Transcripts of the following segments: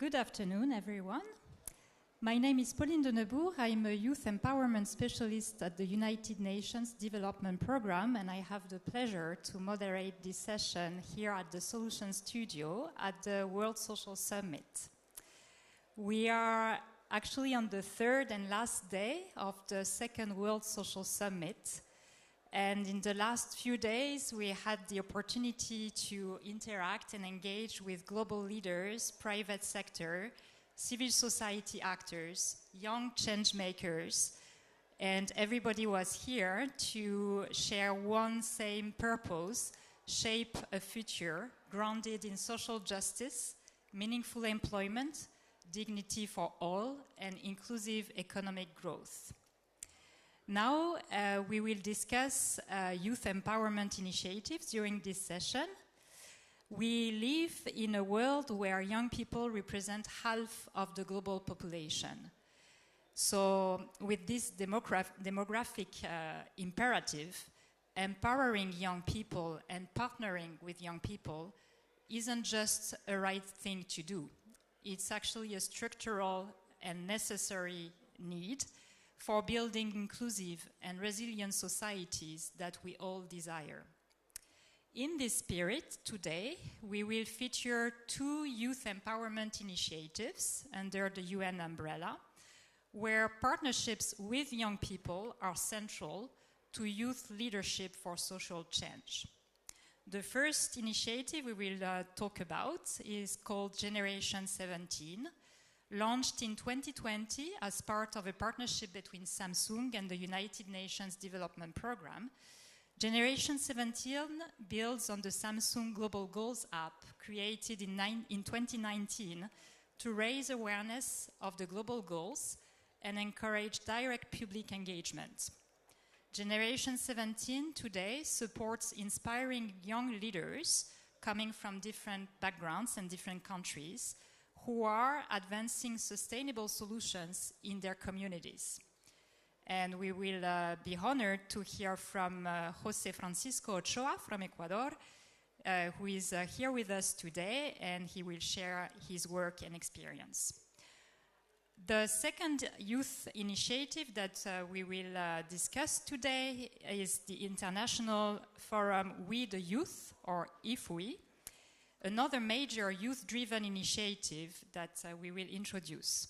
Good afternoon, everyone. My name is Pauline de Neubourg. I'm a youth empowerment specialist at the United Nations Development Programme, and I have the pleasure to moderate this session here at the Solution Studio at the World Social Summit. We are actually on the third and last day of the second World Social Summit. And in the last few days, we had the opportunity to interact and engage with global leaders, private sector, civil society actors, young change makers, and everybody was here to share one same purpose: shape a future grounded in social justice, meaningful employment, dignity for all, and inclusive economic growth. Now we will discuss youth empowerment initiatives during this session. We live in a world where young people represent half of the global population. So with this demographic imperative, empowering young people and partnering with young people isn't just a right thing to do. It's actually a structural and necessary need for building inclusive and resilient societies that we all desire. In this spirit, today, we will feature two youth empowerment initiatives under the UN umbrella, where partnerships with young people are central to youth leadership for social change. The first initiative we will talk about is called Generation 17, launched in 2020 as part of a partnership between Samsung and the United Nations Development Programme. Generation 17 builds on the Samsung Global Goals app created in 2019 to raise awareness of the global goals and encourage direct public engagement. Generation 17 today supports inspiring young leaders coming from different backgrounds and different countries who are advancing sustainable solutions in their communities. And we will be honored to hear from José Francisco Ochoa from Ecuador, who is here with us today, and he will share his work and experience. The second youth initiative that we will discuss today is the International Forum We the Youth, or IFWE, another major youth-driven initiative that we will introduce.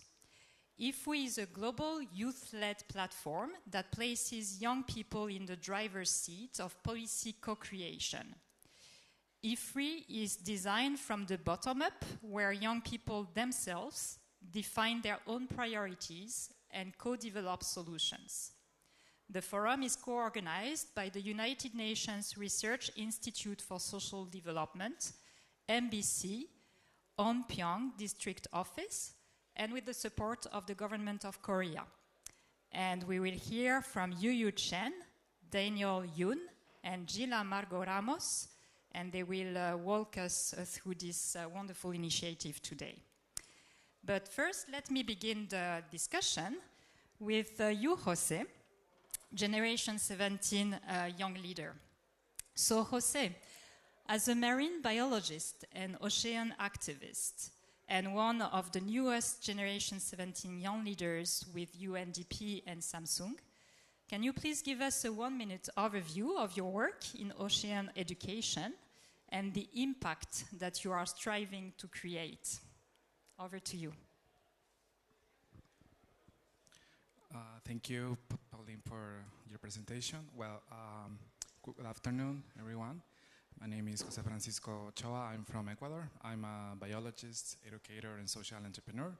IFWE is a global youth-led platform that places young people in the driver's seat of policy co-creation. IFWE is designed from the bottom up, where young people themselves define their own priorities and co-develop solutions. The forum is co-organized by the United Nations Research Institute for Social Development, MBC, Onpyeong District Office, and with the support of the government of Korea. And we will hear from Yu Chen, Daniel Yoon, and Gila Margot Ramos, and they will walk us through this wonderful initiative today. But first, let me begin the discussion with you, José, Generation 17 young leader. So, José, as a marine biologist and ocean activist, and one of the newest Generation 17 young leaders with UNDP and Samsung, can you please give us a 1-minute overview of your work in ocean education and the impact that you are striving to create? Over to you. Thank you, Pauline, for your presentation. Well, good afternoon, everyone. My name is José Francisco Ochoa. I'm from Ecuador. I'm a biologist, educator, and social entrepreneur.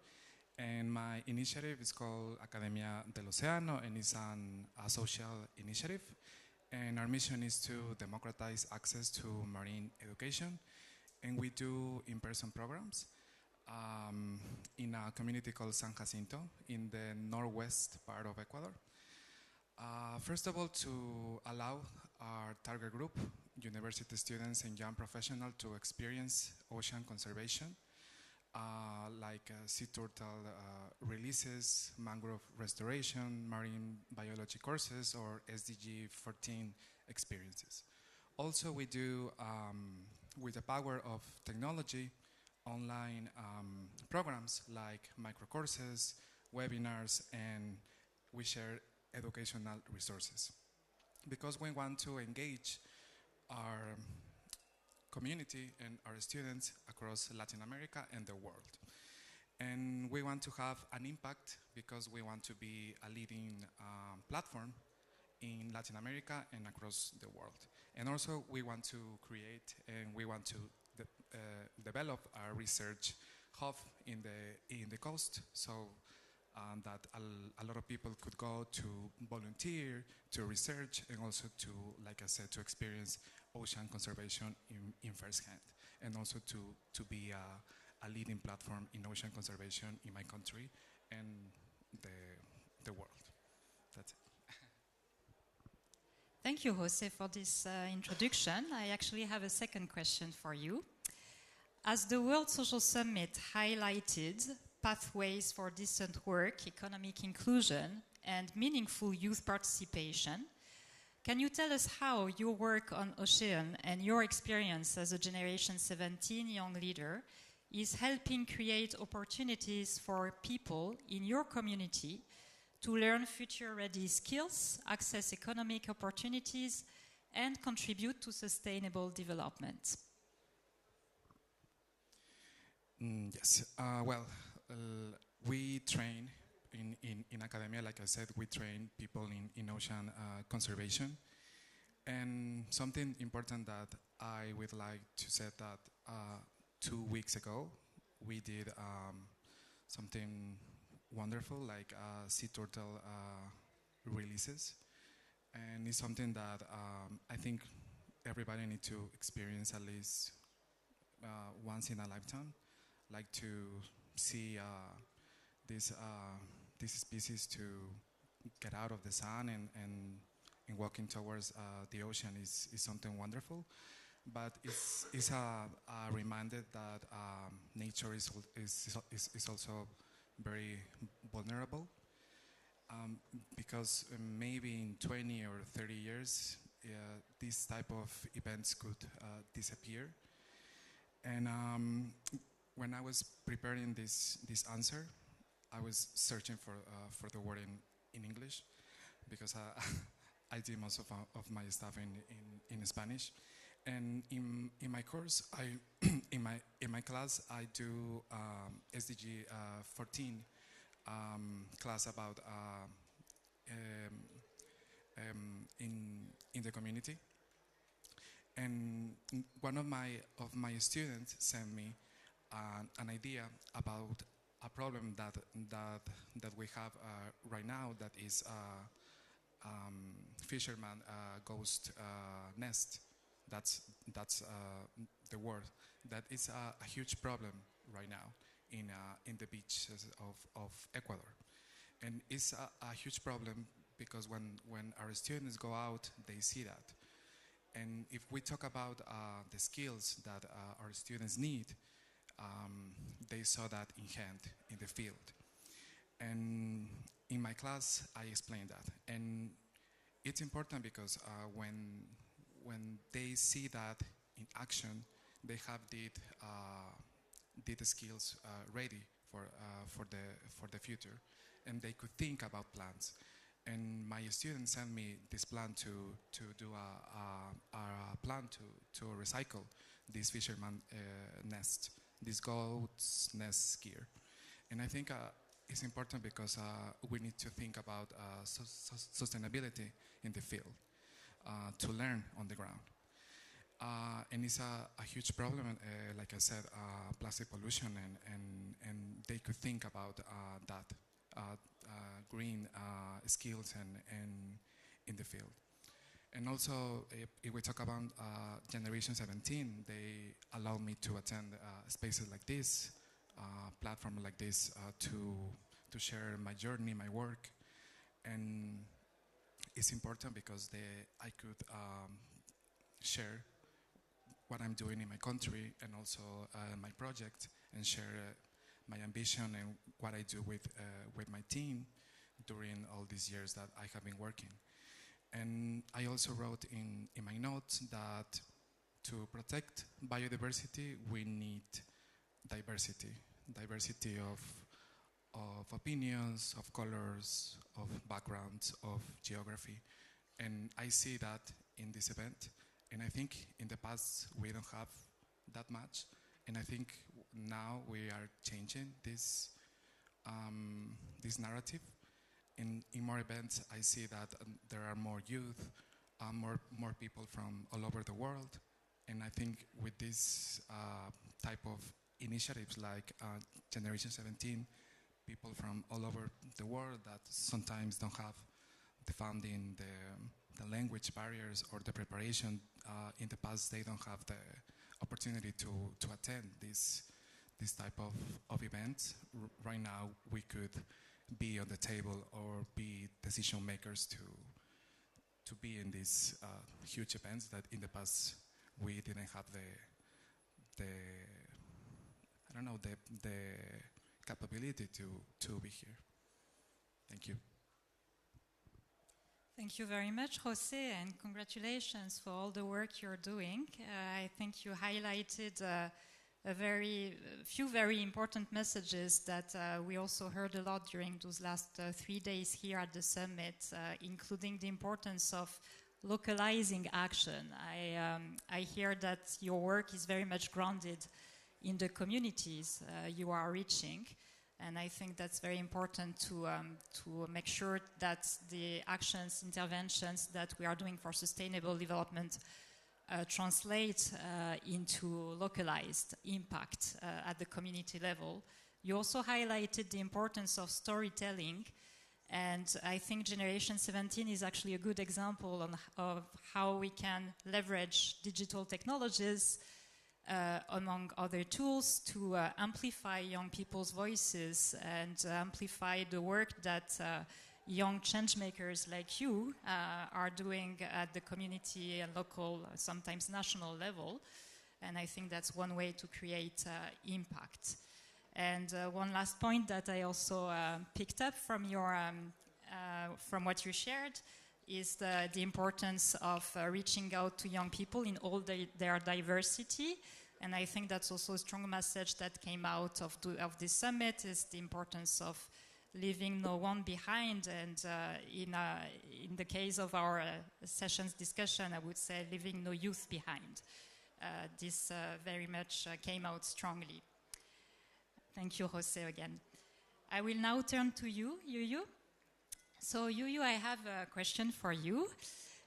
And my initiative is called Academia del Océano, and it's a social initiative. And our mission is to democratize access to marine education. And we do in-person programs in a community called San Jacinto in the northwest part of Ecuador. First of all, to allow our target group, university students and young professionals, to experience ocean conservation, like sea turtle releases, mangrove restoration, marine biology courses, or SDG 14 experiences. Also, we do, with the power of technology, online programs like micro courses, webinars, and we share educational resources. Because we want to engage our community and our students across Latin America and the world. And we want to have an impact because we want to be a leading platform in Latin America and across the world. And also we want to create and we want to develop a research hub in the coast, so that a lot of people could go to volunteer, to research, and also to, like I said, to experience ocean conservation in first hand, and also to be a leading platform in ocean conservation in my country and the world. That's it. Thank you, Jose, for this introduction. I actually have a second question for you. As the World Social Summit highlighted pathways for decent work, economic inclusion, and meaningful youth participation, can you tell us how your work on ocean and your experience as a Generation 17 young leader is helping create opportunities for people in your community to learn future-ready skills, access economic opportunities, and contribute to sustainable development? Yes. We train in academia, like I said, we train people in ocean conservation. And something important that I would like to say that 2 weeks ago, we did something wonderful, like sea turtle releases. And it's something that I think everybody needs to experience at least once in a lifetime, like to see this species to get out of the sun and walking towards the ocean is something wonderful. But it's a reminder that nature is also very vulnerable, because maybe in 20 or 30 years this type of events could disappear. And when I was preparing this answer, I was searching for the word in English, because I did most of my stuff in Spanish. And in my course, in my class, I do SDG 14 class about in the community. And one of my students sent me an idea about a problem that we have right now, that is fisherman ghost nest. That's the word. That is a huge problem right now in the beaches of Ecuador, and it's a huge problem because when our students go out, they see that. And if we talk about the skills that our students need, they saw that in hand in the field. And in my class, I explained that, and it's important because when they see that in action, they have the skills ready for the future, and they could think about plans. And my students sent me this plan to do a plan to recycle this fisherman nest, this goat's nest gear. And I think it's important because we need to think about sustainability in the field, to learn on the ground. And it's a huge problem, like I said, plastic pollution, and they could think about that green skills and in the field. And also, if we talk about Generation 17, they allow me to attend spaces like this, platform like this, to share my journey, my work. And it's important because I could share what I'm doing in my country, and also my project, and share my ambition and what I do with my team during all these years that I have been working. And I also wrote in my notes that to protect biodiversity, we need diversity, diversity of opinions, of colors, of backgrounds, of geography. And I see that in this event. And I think in the past we don't have that much. And I think now we are changing this, this narrative. In more events, I see that there are more youth, more people from all over the world. And I think with this type of initiatives like Generation 17, people from all over the world that sometimes don't have the funding, the language barriers, or the preparation. In the past, they don't have the opportunity to attend this type of events. Right now, we could be on the table or be decision makers to be in these huge events that in the past we didn't have the I don't know, the capability to be here. Thank you. Thank you very much, Jose, and congratulations for all the work you're doing. I think you highlighted few very important messages that we also heard a lot during those last 3 days here at the summit, including the importance of localizing action. I hear that your work is very much grounded in the communities you are reaching. And I think that's very important to make sure that the actions, interventions that we are doing for sustainable development translate into localized impact at the community level. You also highlighted the importance of storytelling, and I think Generation 17 is actually a good example of how we can leverage digital technologies among other tools to amplify young people's voices and amplify the work that young change makers like you are doing at the community and local, sometimes national level. And I think that's one way to create impact. And one last point that I also picked up from your from what you shared is the importance of reaching out to young people in all their diversity. And I think that's also a strong message that came out of this summit, is the importance of leaving no one behind. And in the case of our session's discussion, I would say leaving no youth behind. This very much came out strongly. Thank you, Jose, again. I will now turn to you, Yuyu. So, Yuyu, I have a question for you.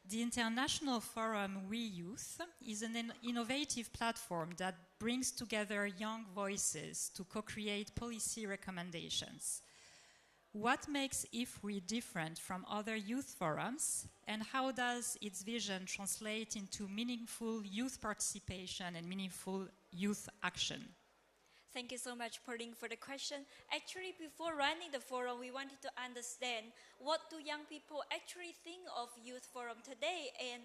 The International Forum We Youth is an innovative platform that brings together young voices to co-create policy recommendations. What makes IFWE different from other youth forums, and how does its vision translate into meaningful youth participation and meaningful youth action? Thank you so much, Pauline, for the question. Actually, before running the forum, we wanted to understand what do young people actually think of youth forum today, and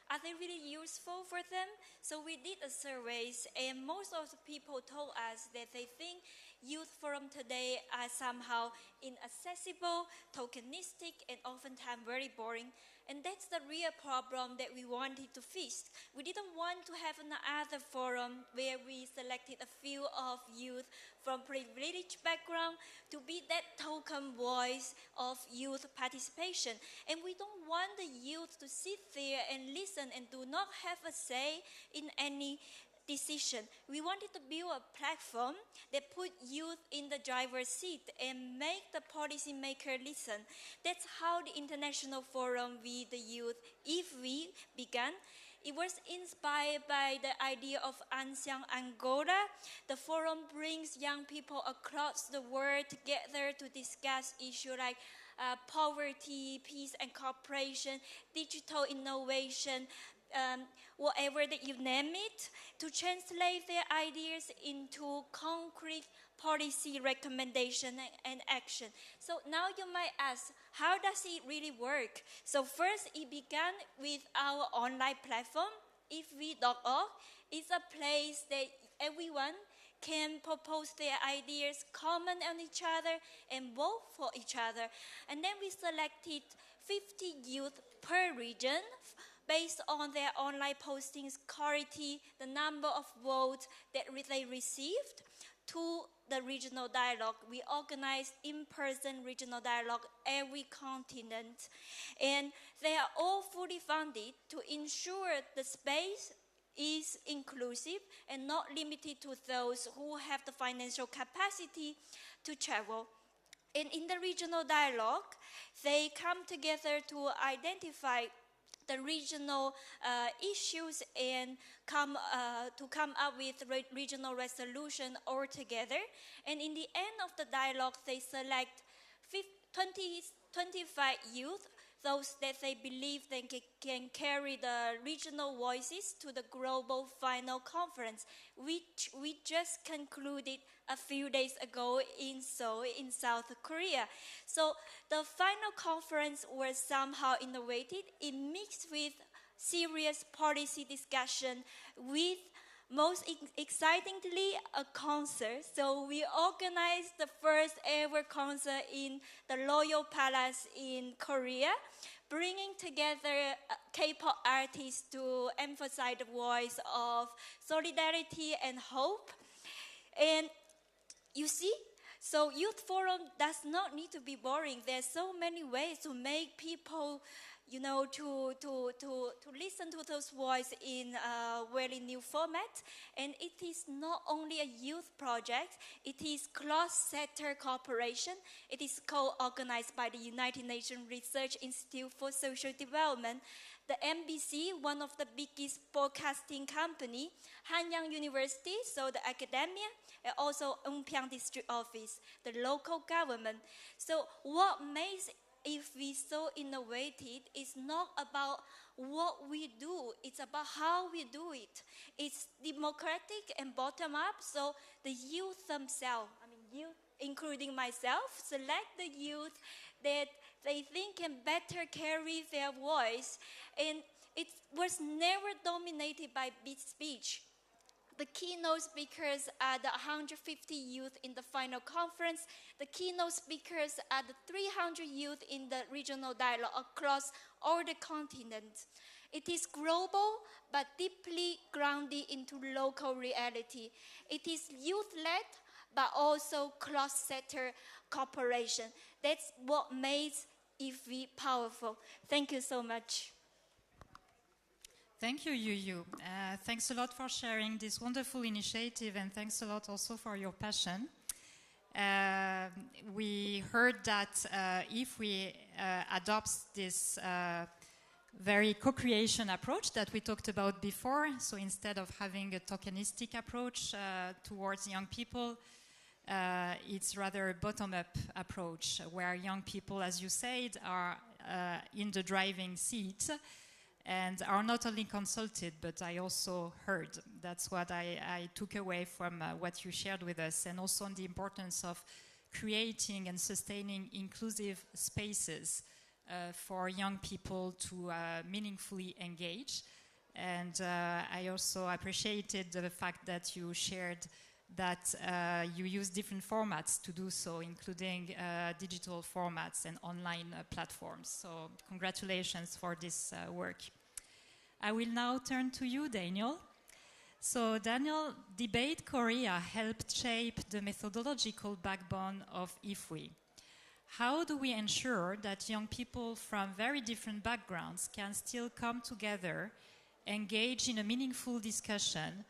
are they really useful for them? So we did a surveys, and most of the people told us that they think youth forum today are somehow inaccessible, tokenistic, and oftentimes very boring. And that's the real problem that we wanted to fix. We didn't want to have another forum where we selected a few of youth from privileged background to be that token voice of youth participation. And we don't want the youth to sit there and listen and do not have a say in any decision. We wanted to build a platform that put youth in the driver's seat and make the policymaker listen. That's how the International Forum with the Youth, IFWE, began. It was inspired by the idea of Ancien Angola. The forum brings young people across the world together to discuss issues like poverty, peace and cooperation, digital innovation, whatever that you name it, to translate their ideas into concrete policy recommendation and action. So now you might ask, how does it really work? So first, it began with our online platform, ifwe.org. It's a place that everyone can propose their ideas, comment on each other, and vote for each other. And then we selected 50 youth per region based on their online postings quality, the number of votes that they received, to the regional dialogue. We organize in-person regional dialogue every continent, and they are all fully funded to ensure the space is inclusive and not limited to those who have the financial capacity to travel. And in the regional dialogue, they come together to identify the regional issues and come up with regional resolution altogether. And in the end of the dialogue, they select 25 youth, those that they believe they can carry the regional voices to the global final conference, which we just concluded a few days ago in Seoul, in South Korea. So the final conference was somehow innovated. It mixed with serious policy discussion with, most excitingly, a concert. So we organized the first ever concert in the Royal Palace in Korea, bringing together K-pop artists to emphasize the voice of solidarity and hope. And you see, so Youth Forum does not need to be boring. There's so many ways to make people, you know, to listen to those voices in a very new format. And it is not only a youth project, it is cross-sector cooperation. It is co-organized by the United Nations Research Institute for Social Development, the MBC, one of the biggest broadcasting company, Hanyang University, so the academia, and also Eunpyeong District Office, the local government. So what makes if we so innovative, it's not about what we do, it's about how we do it. It's democratic and bottom up, so the youth themselves, youth, including myself, select the youth that they think can better carry their voice. And it was never dominated by big speech. The keynote speakers are the 150 youth in the final conference. The keynote speakers are the 300 youth in the regional dialogue across all the continents. It is global, but deeply grounded into local reality. It is youth-led, but also cross-sector cooperation. That's what makes IFWI powerful. Thank you so much. Thank you, Yu. Thanks a lot for sharing this wonderful initiative, and thanks a lot also for your passion. We heard that if we adopt this very co-creation approach that we talked about before, so instead of having a tokenistic approach towards young people, it's rather a bottom-up approach where young people, as you said, are in the driving seat and are not only consulted, but I also heard. That's what I took away from what you shared with us, and also on the importance of creating and sustaining inclusive spaces for young people to meaningfully engage. And I also appreciated the fact that you shared that you use different formats to do so, including digital formats and online platforms. So congratulations for this work. I will now turn to you, Daniel. So Daniel, Debate Korea helped shape the methodological backbone of IFWI. How do we ensure that young people from very different backgrounds can still come together, engage in a meaningful discussion,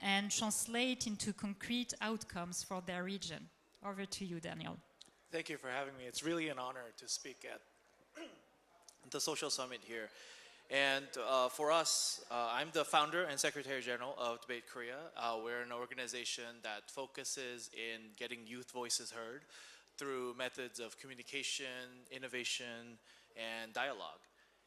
and translate into concrete outcomes for their region? Over to you, Daniel. Thank you for having me. It's really an honor to speak at the Social Summit here. And for us, I'm the founder and Secretary General of Debate Korea. We're an organization that focuses in getting youth voices heard through methods of communication, innovation, and dialogue.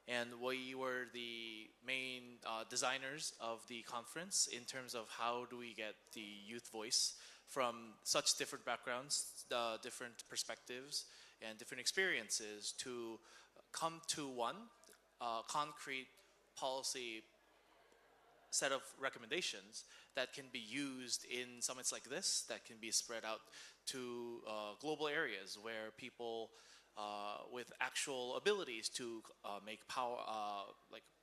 And we were the main designers of the conference in terms of how do we get the youth voice from such different backgrounds, different perspectives, and different experiences to come to one concrete policy set of recommendations that can be used in summits like this, that can be spread out to global areas where people with actual abilities to make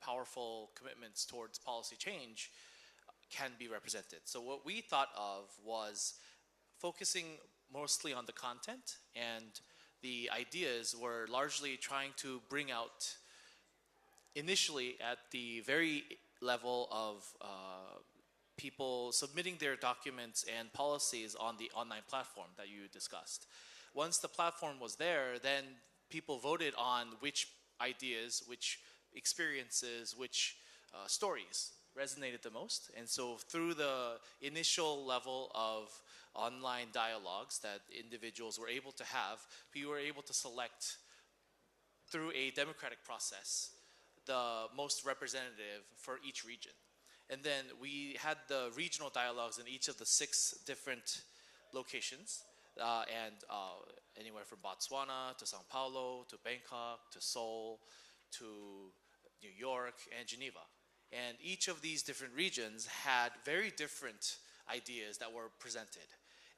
powerful commitments towards policy change can be represented. So what we thought of was focusing mostly on the content, and the ideas were largely trying to bring out, initially at the very level of people submitting their documents and policies on the online platform that you discussed. Once the platform was there, then people voted on which ideas, which experiences, which stories resonated the most. And so through the initial level of online dialogues that individuals were able to have, we were able to select through a democratic process the most representative for each region. And then we had the regional dialogues in each of the 6 different locations, and anywhere from Botswana to Sao Paulo to Bangkok to Seoul to New York and Geneva. And each of these different regions had very different ideas that were presented.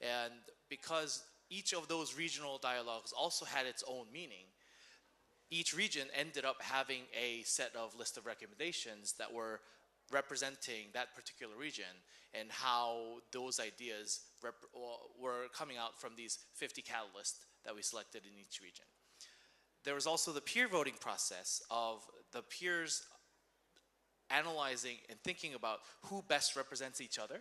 And because each of those regional dialogues also had its own meaning, each region ended up having a set of list of recommendations that were representing that particular region and how those ideas were coming out from these 50 catalysts that we selected in each region. There was also the peer voting process of the peers analyzing and thinking about who best represents each other.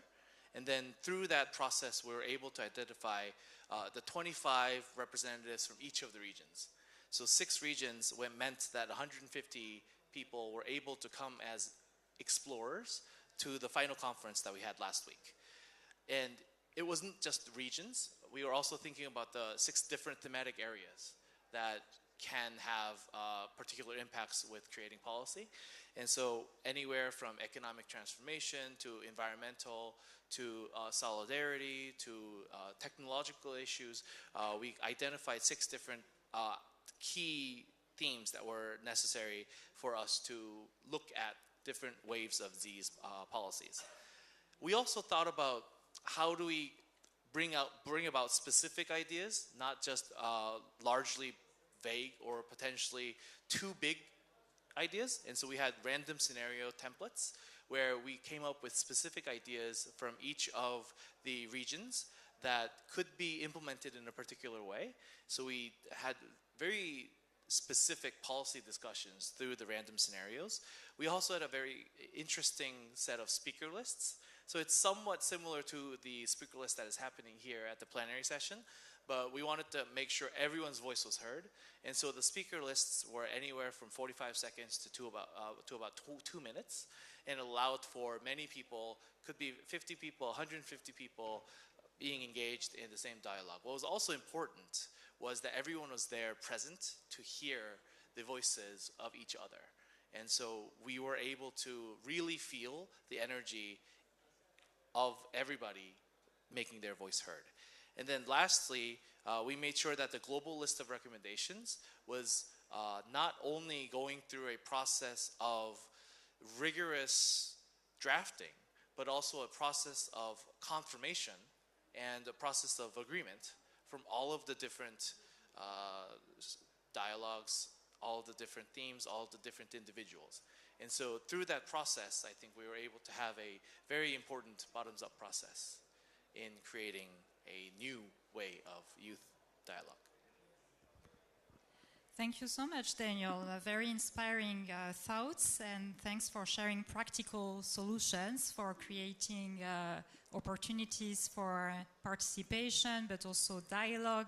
And then through that process, we were able to identify the 25 representatives from each of the regions. So 6 regions meant that 150 people were able to come as explorers to the final conference that we had last week. And it wasn't just regions. We were also thinking about the 6 different thematic areas that can have particular impacts with creating policy. And so anywhere from economic transformation to environmental to solidarity to technological issues, we identified 6 different key themes that were necessary for us to look at different waves of these policies. We also thought about how do we bring about specific ideas, not just largely vague or potentially too big ideas. And so we had random scenario templates where we came up with specific ideas from each of the regions that could be implemented in a particular way. So we had very specific policy discussions through the random scenarios. We also had a very interesting set of speaker lists. So it's somewhat similar to the speaker list that is happening here at the plenary session, but we wanted to make sure everyone's voice was heard. And so the speaker lists were anywhere from 45 seconds to about 2 minutes, and allowed for many people, could be 50 people, 150 people, being engaged in the same dialogue. What was also important was that everyone was there present to hear the voices of each other. And so we were able to really feel the energy of everybody making their voice heard. And then lastly, we made sure that the global list of recommendations was not only going through a process of rigorous drafting, but also a process of confirmation and a process of agreement from all of the different dialogues, all of the different themes, all of the different individuals. And so through that process, I think we were able to have a very important bottoms-up process in creating a new way of youth dialogue. Thank you so much, Daniel. Very inspiring thoughts, and thanks for sharing practical solutions for creating opportunities for participation, but also dialogue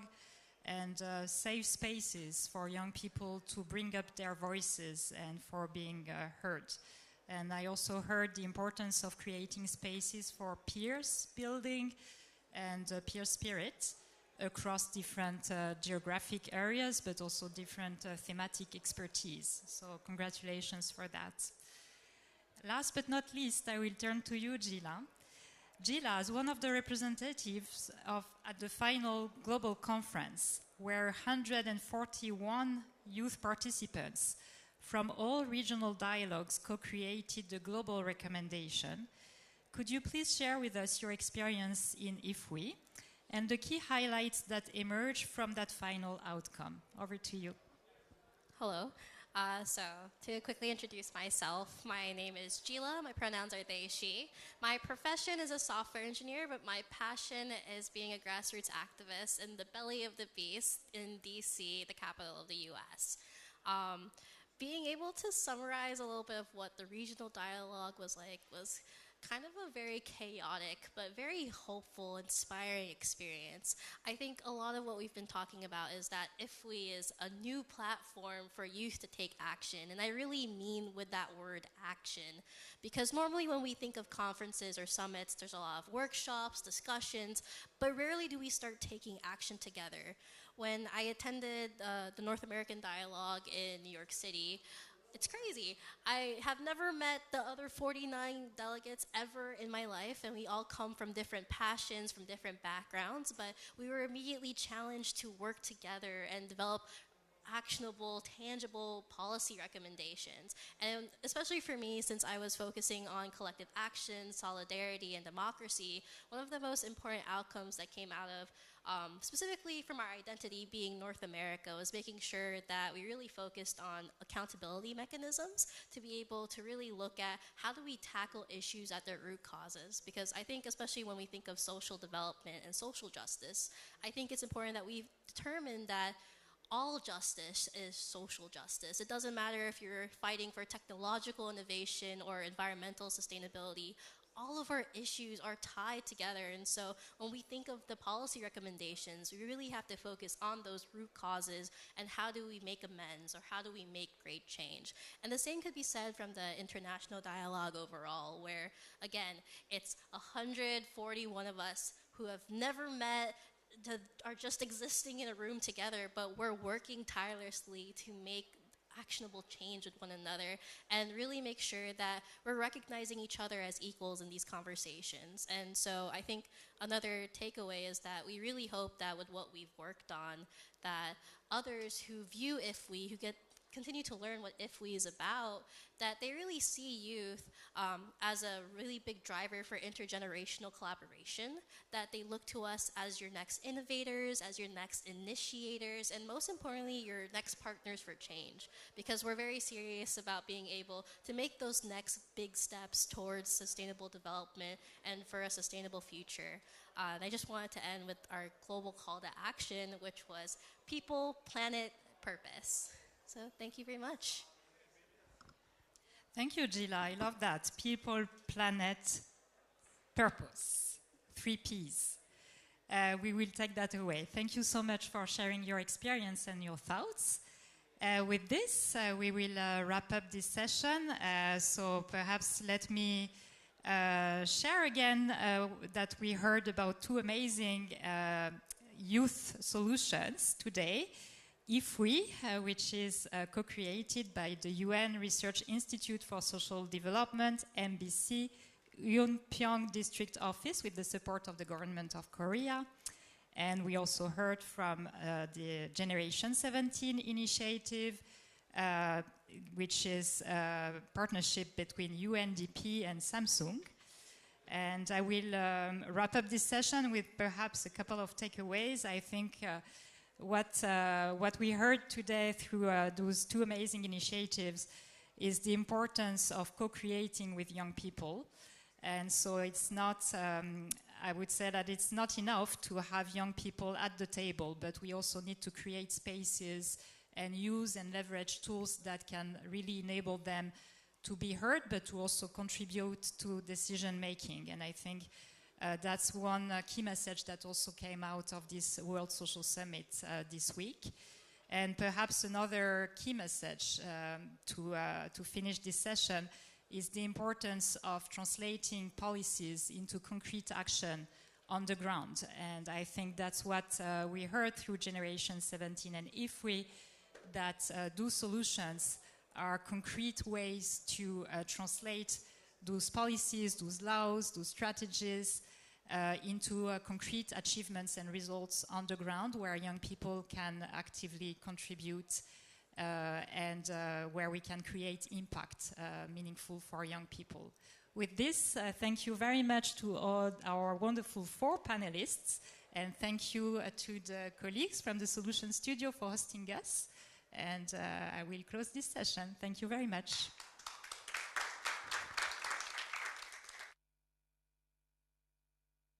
and safe spaces for young people to bring up their voices and for being heard. And I also heard the importance of creating spaces for peers building and peer spirit across different geographic areas, but also different thematic expertise. So congratulations for that. Last but not least, I will turn to you, Gila. Gila, as one of the representatives at the final global conference, where 141 youth participants from all regional dialogues co-created the global recommendation, could you please share with us your experience in IFWI and the key highlights that emerged from that final outcome? Over to you. Hello. So to quickly introduce myself, my name is Gila. My pronouns are they, she. My profession is a software engineer, but my passion is being a grassroots activist in the belly of the beast in DC, the capital of the US. Being able to summarize a little bit of what the regional dialogue was like was kind of a very chaotic but very hopeful, inspiring experience. I think a lot of what we've been talking about is that IFWE is a new platform for youth to take action, and I really mean with that word action, because normally when we think of conferences or summits, there's a lot of workshops, discussions, but rarely do we start taking action together. When I attended the North American Dialogue in New York City, it's crazy. I have never met the other 49 delegates ever in my life, and we all come from different passions, from different backgrounds, but we were immediately challenged to work together and develop actionable, tangible policy recommendations. And especially for me, since I was focusing on collective action, solidarity, and democracy, one of the most important outcomes that came out of specifically from our identity being North America was making sure that we really focused on accountability mechanisms to be able to really look at how do we tackle issues at their root causes. Because I think especially when we think of social development and social justice, I think it's important that we determine that all justice is social justice. It doesn't matter if you're fighting for technological innovation or environmental sustainability. All of our issues are tied together, and so when we think of the policy recommendations, we really have to focus on those root causes and how do we make amends or how do we make great change. And the same could be said from the international dialogue overall, where again, it's 141 of us who have never met, are just existing in a room together, but we're working tirelessly to make actionable change with one another and really make sure that we're recognizing each other as equals in these conversations. And so I think another takeaway is that we really hope that with what we've worked on, that others who view IFWE, who continue to learn what IFWE is about, that they really see youth as a really big driver for intergenerational collaboration, that they look to us as your next innovators, as your next initiators, and most importantly, your next partners for change, because we're very serious about being able to make those next big steps towards sustainable development and for a sustainable future. And I just wanted to end with our global call to action, which was people, planet, purpose. So thank you very much. Thank you, Gila. I love that. People, planet, purpose. 3 Ps. We will take that away. Thank you so much for sharing your experience and your thoughts. With this, we will wrap up this session. So perhaps let me share again that we heard about 2 amazing youth solutions today. IFWE, which is co-created by the UN Research Institute for Social Development, MBC, Yeonpyeong District Office with the support of the government of Korea. And we also heard from the Generation 17 initiative, which is a partnership between UNDP and Samsung. And I will wrap up this session with perhaps a couple of takeaways. I think what we heard today through those 2 amazing initiatives is the importance of co-creating with young people. And so it's not, I would say that it's not enough to have young people at the table, but we also need to create spaces and use and leverage tools that can really enable them to be heard, but to also contribute to decision making. And I think that's one key message that also came out of this World Social Summit this week. And perhaps another key message to finish this session is the importance of translating policies into concrete action on the ground. And I think that's what we heard through Generation 17 and IFWE, that those solutions are concrete ways to translate those policies, those laws, those strategies into concrete achievements and results on the ground where young people can actively contribute and where we can create impact meaningful for young people. With this, thank you very much to all our wonderful 4 panelists, and thank you to the colleagues from the Solution Studio for hosting us. And I will close this session. Thank you very much.